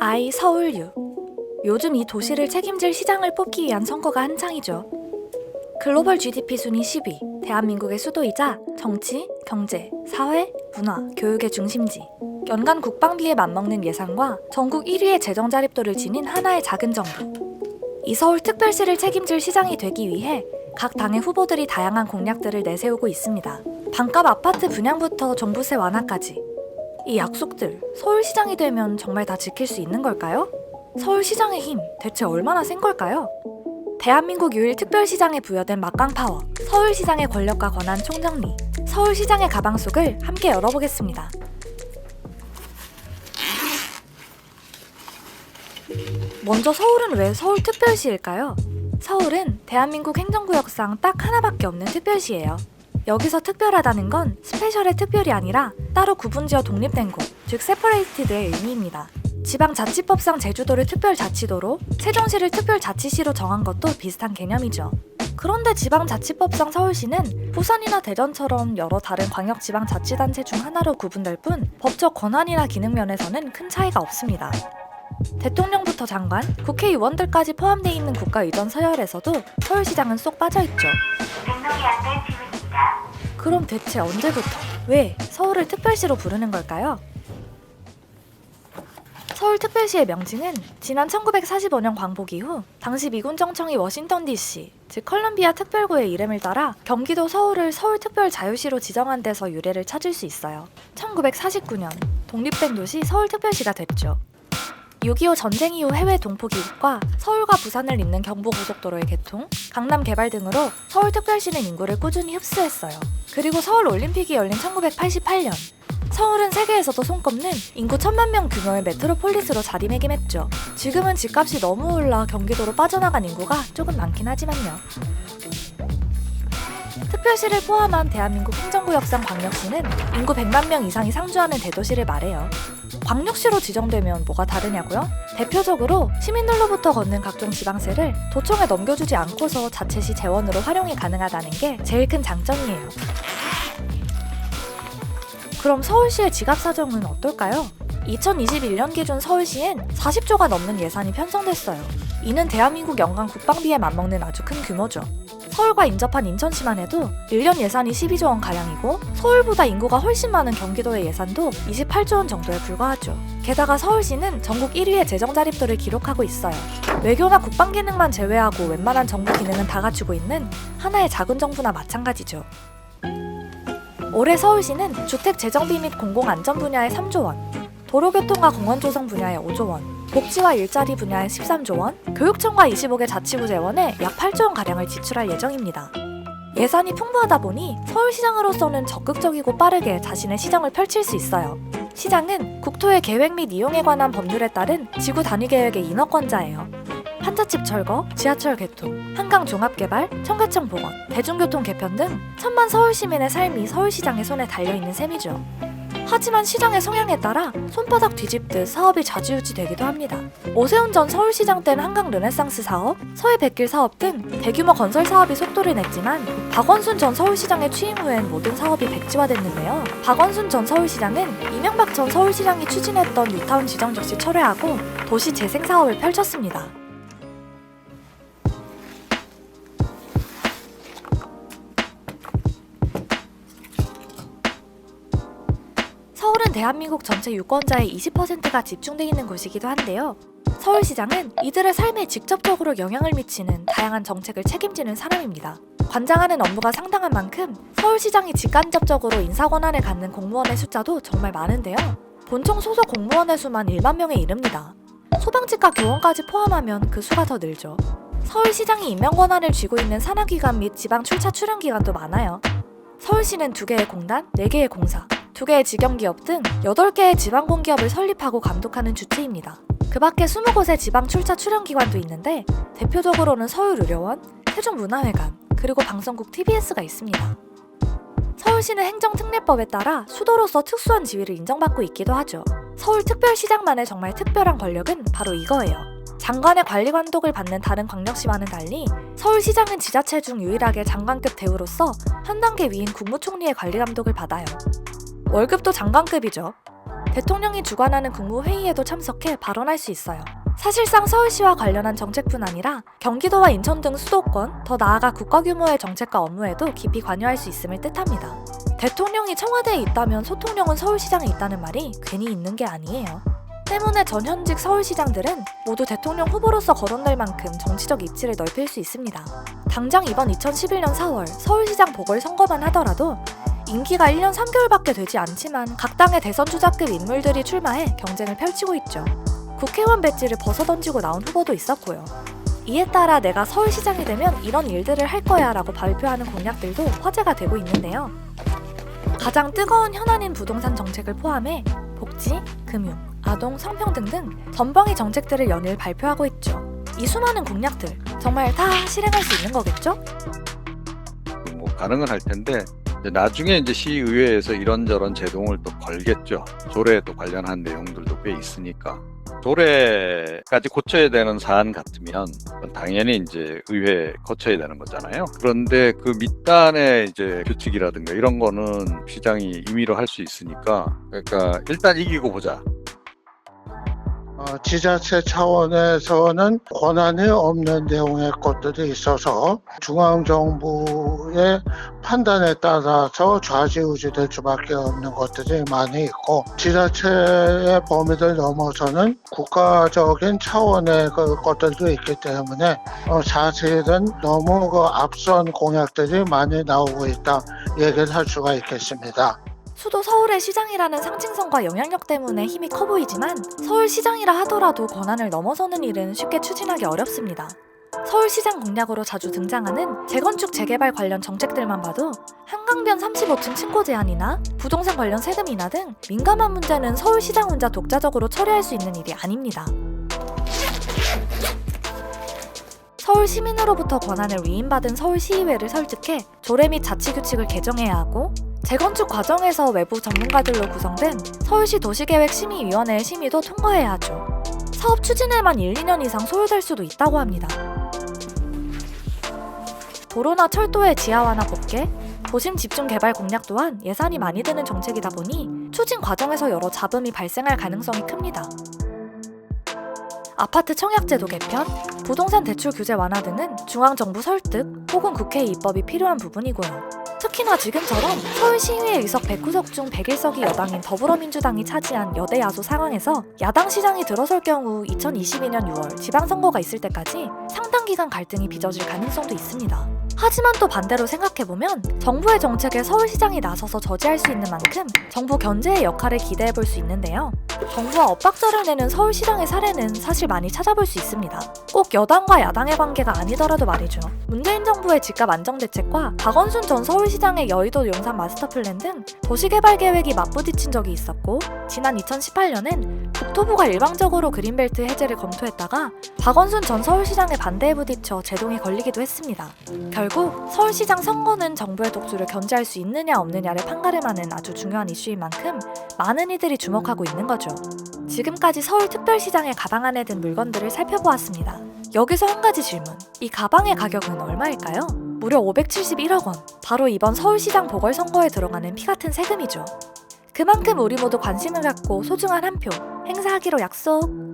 I 서울유. 요즘 이 도시를 책임질 시장을 뽑기 위한 선거가 한창이죠. 글로벌 GDP 순위 10위, 대한민국의 수도이자 정치, 경제, 사회, 문화, 교육의 중심지, 연간 국방비에 맞먹는 예산과 전국 1위의 재정 자립도를 지닌 하나의 작은 정부. 이 서울특별시를 책임질 시장이 되기 위해 각 당의 후보들이 다양한 공약들을 내세우고 있습니다. 반값 아파트 분양부터 종부세 완화까지. 이 약속들, 서울시장이 되면 정말 다 지킬 수 있는 걸까요? 서울시장의 힘, 대체 얼마나 센 걸까요? 대한민국 유일 특별시장에 부여된 막강 파워, 서울시장의 권력과 권한 총정리, 서울시장의 가방 속을 함께 열어보겠습니다. 먼저 서울은 왜 서울특별시일까요? 서울은 대한민국 행정구역상 딱 하나밖에 없는 특별시예요. 여기서 특별하다는 건 스페셜의 특별이 아니라 따로 구분지어 독립된 곳, 즉 세퍼레이티드의 의미입니다. 지방자치법상 제주도를 특별자치도로, 세종시를 특별자치시로 정한 것도 비슷한 개념이죠. 그런데 지방자치법상 서울시는 부산이나 대전처럼 여러 다른 광역지방자치단체 중 하나로 구분될 뿐 법적 권한이나 기능 면에서는 큰 차이가 없습니다. 대통령부터 장관, 국회의원들까지 포함되어 있는 국가의전 서열에서도 서울시장은 쏙 빠져있죠. 등록이 안 된 질문입니다. 그럼 대체 언제부터, 왜 서울을 특별시로 부르는 걸까요? 서울특별시의 명칭은 지난 1945년 광복 이후 당시 미군 정청이 워싱턴 DC, 즉 컬럼비아 특별구의 이름을 따라 경기도 서울을 서울특별자유시로 지정한 데서 유래를 찾을 수 있어요. 1949년 독립된 도시 서울특별시가 됐죠. 6.25 전쟁 이후 해외 동포 기입과 서울과 부산을 잇는 경부고속도로의 개통, 강남 개발 등으로 서울특별시는 인구를 꾸준히 흡수했어요. 그리고 서울올림픽이 열린 1988년, 서울은 세계에서도 손꼽는 인구 1000만 명 규모의 메트로폴리스로 자리매김했죠. 지금은 집값이 너무 올라 경기도로 빠져나간 인구가 조금 많긴 하지만요. 특별시를 포함한 대한민국 행정구역상 광역시는 인구 100만 명 이상이 상주하는 대도시를 말해요. 광역시로 지정되면 뭐가 다르냐고요? 대표적으로 시민들로부터 걷는 각종 지방세를 도청에 넘겨주지 않고서 자체시 재원으로 활용이 가능하다는 게 제일 큰 장점이에요. 그럼 서울시의 지갑 사정은 어떨까요? 2021년 기준 서울시엔 40조가 넘는 예산이 편성됐어요. 이는 대한민국 연간 국방비에 맞먹는 아주 큰 규모죠. 서울과 인접한 인천시만 해도 1년 예산이 12조 원가량이고 서울보다 인구가 훨씬 많은 경기도의 예산도 28조 원 정도에 불과하죠. 게다가 서울시는 전국 1위의 재정 자립도를 기록하고 있어요. 외교나 국방 기능만 제외하고 웬만한 정부 기능은 다 갖추고 있는 하나의 작은 정부나 마찬가지죠. 올해 서울시는 주택 재정비 및 공공안전 분야에 3조 원, 도로교통과 공원 조성 분야에 5조 원, 복지와 일자리 분야에 13조 원, 교육청과 25개 자치구 재원에 약 8조 원가량을 지출할 예정입니다. 예산이 풍부하다 보니 서울시장으로서는 적극적이고 빠르게 자신의 시정을 펼칠 수 있어요. 시장은 국토의 계획 및 이용에 관한 법률에 따른 지구 단위 계획의 인허권자예요. 판자집 철거, 지하철 개통, 한강 종합개발, 청계천 복원, 대중교통 개편 등 천만 서울시민의 삶이 서울시장의 손에 달려있는 셈이죠. 하지만 시장의 성향에 따라 손바닥 뒤집듯 사업이 좌지우지 되기도 합니다. 오세훈 전 서울시장 때는 한강 르네상스 사업, 서해 백길 사업 등 대규모 건설 사업이 속도를 냈지만 박원순 전 서울시장의 취임 후엔 모든 사업이 백지화됐는데요. 박원순 전 서울시장은 이명박 전 서울시장이 추진했던 뉴타운 지정 즉시 철회하고 도시 재생 사업을 펼쳤습니다. 서울은 대한민국 전체 유권자의 20%가 집중되어 있는 곳이기도 한데요. 서울시장은 이들의 삶에 직접적으로 영향을 미치는 다양한 정책을 책임지는 사람입니다. 관장하는 업무가 상당한 만큼 서울시장이 직간접적으로 인사권한을 갖는 공무원의 숫자도 정말 많은데요. 본청 소속 공무원의 수만 1만 명에 이릅니다. 소방직과 교원까지 포함하면 그 수가 더 늘죠. 서울시장이 임명 권한을 쥐고 있는 산하기관 및 지방 출차 출연기관도 많아요. 서울시는 2개의 공단, 4개의 공사, 2개의 직영기업 등 8개의 지방공기업을 설립하고 감독하는 주체입니다. 그 밖에 20곳의 지방 출차 출연기관도 있는데 대표적으로는 서울의료원, 세종문화회관, 그리고 방송국 TBS가 있습니다. 서울시는 행정특례법에 따라 수도로서 특수한 지위를 인정받고 있기도 하죠. 서울특별시장만의 정말 특별한 권력은 바로 이거예요. 장관의 관리 감독을 받는 다른 광역시와는 달리 서울시장은 지자체 중 유일하게 장관급 대우로서 한 단계 위인 국무총리의 관리 감독을 받아요. 월급도 장관급이죠. 대통령이 주관하는 국무회의에도 참석해 발언할 수 있어요. 사실상 서울시와 관련한 정책뿐 아니라 경기도와 인천 등 수도권, 더 나아가 국가 규모의 정책과 업무에도 깊이 관여할 수 있음을 뜻합니다. 대통령이 청와대에 있다면 소통령은 서울시장에 있다는 말이 괜히 있는 게 아니에요. 때문에 전현직 서울시장들은 모두 대통령 후보로서 거론될 만큼 정치적 입지를 넓힐 수 있습니다. 당장 이번 2011년 4월 서울시장 보궐선거만 하더라도 임기가 1년 3개월밖에 되지 않지만 각 당의 대선 주자급 인물들이 출마해 경쟁을 펼치고 있죠. 국회의원 배지를 벗어던지고 나온 후보도 있었고요. 이에 따라 내가 서울시장이 되면 이런 일들을 할 거야 라고 발표하는 공약들도 화제가 되고 있는데요. 가장 뜨거운 현안인 부동산 정책을 포함해 복지, 금융, 아동, 성평등 등 전방위 정책들을 연일 발표하고 있죠. 이 수많은 공약들 정말 다 실행할 수 있는 거겠죠? 뭐 가능은 할 텐데 나중에 이제 시의회에서 이런저런 제동을 또 걸겠죠. 조례에 또 관련한 내용들도 꽤 있으니까. 조례까지 고쳐야 되는 사안 같으면 당연히 이제 의회 거쳐야 되는 거잖아요. 그런데 그 밑단의 이제 규칙이라든가 이런 거는 시장이 임의로 할 수 있으니까, 그러니까 일단 이기고 보자. 지자체 차원에서는 권한이 없는 내용의 것들이 있어서 중앙정부의 판단에 따라서 좌지우지될 수밖에 없는 것들이 많이 있고, 지자체의 범위를 넘어서는 국가적인 차원의 그 것들도 있기 때문에 사실은 너무 그 앞선 공약들이 많이 나오고 있다 얘기를 할 수가 있겠습니다. 수도 서울의 시장이라는 상징성과 영향력 때문에 힘이 커 보이지만 서울시장이라 하더라도 권한을 넘어서는 일은 쉽게 추진하기 어렵습니다. 서울시장 공약으로 자주 등장하는 재건축 재개발 관련 정책들만 봐도 한강변 35층 층고 제한이나 부동산 관련 세금 인하 등 민감한 문제는 서울시장 혼자 독자적으로 처리할 수 있는 일이 아닙니다. 서울 시민으로부터 권한을 위임받은 서울시의회를 설득해 조례 및 자치규칙을 개정해야 하고, 재건축 과정에서 외부 전문가들로 구성된 서울시 도시계획심의위원회의 심의도 통과해야 하죠. 사업 추진에만 1, 2년 이상 소요될 수도 있다고 합니다. 도로나 철도의 지하화나 복개, 도심 집중 개발 공약 또한 예산이 많이 드는 정책이다 보니 추진 과정에서 여러 잡음이 발생할 가능성이 큽니다. 아파트 청약제도 개편, 부동산 대출 규제 완화 등은 중앙정부 설득 혹은 국회 입법이 필요한 부분이고요. 특히나 지금처럼 서울시의회 의석 109석 중 101석이 여당인 더불어민주당이 차지한 여대 야소 상황에서 야당 시장이 들어설 경우 2022년 6월 지방선거가 있을 때까지 상당 기간 갈등이 빚어질 가능성도 있습니다. 하지만 또 반대로 생각해보면 정부의 정책에 서울시장이 나서서 저지할 수 있는 만큼 정부 견제의 역할을 기대해볼 수 있는데요. 정부와 엇박자를 내는 서울시장의 사례는 사실 많이 찾아볼 수 있습니다. 꼭 여당과 야당의 관계가 아니더라도 말이죠. 문재인 정부의 집값 안정 대책과 박원순 전 서울시장의 여의도 용산 마스터플랜 등 도시개발 계획이 맞부딪힌 적이 있었고, 지난 2018년엔 국토부가 일방적으로 그린벨트 해제를 검토했다가 박원순 전 서울시장의 반대에 부딪혀 제동이 걸리기도 했습니다. 결국 서울시장 선거는 정부의 독주를 견제할 수 있느냐 없느냐를 판가름하는 아주 중요한 이슈인 만큼 많은 이들이 주목하고 있는 거죠. 지금까지 서울특별시장의 가방 안에 든 물건들을 살펴보았습니다. 여기서 한 가지 질문. 이 가방의 가격은 얼마일까요? 무려 571억 원. 바로 이번 서울시장 보궐선거에 들어가는 피 같은 세금이죠. 그만큼 우리 모두 관심을 갖고 소중한 한 표 행사하기로 약속!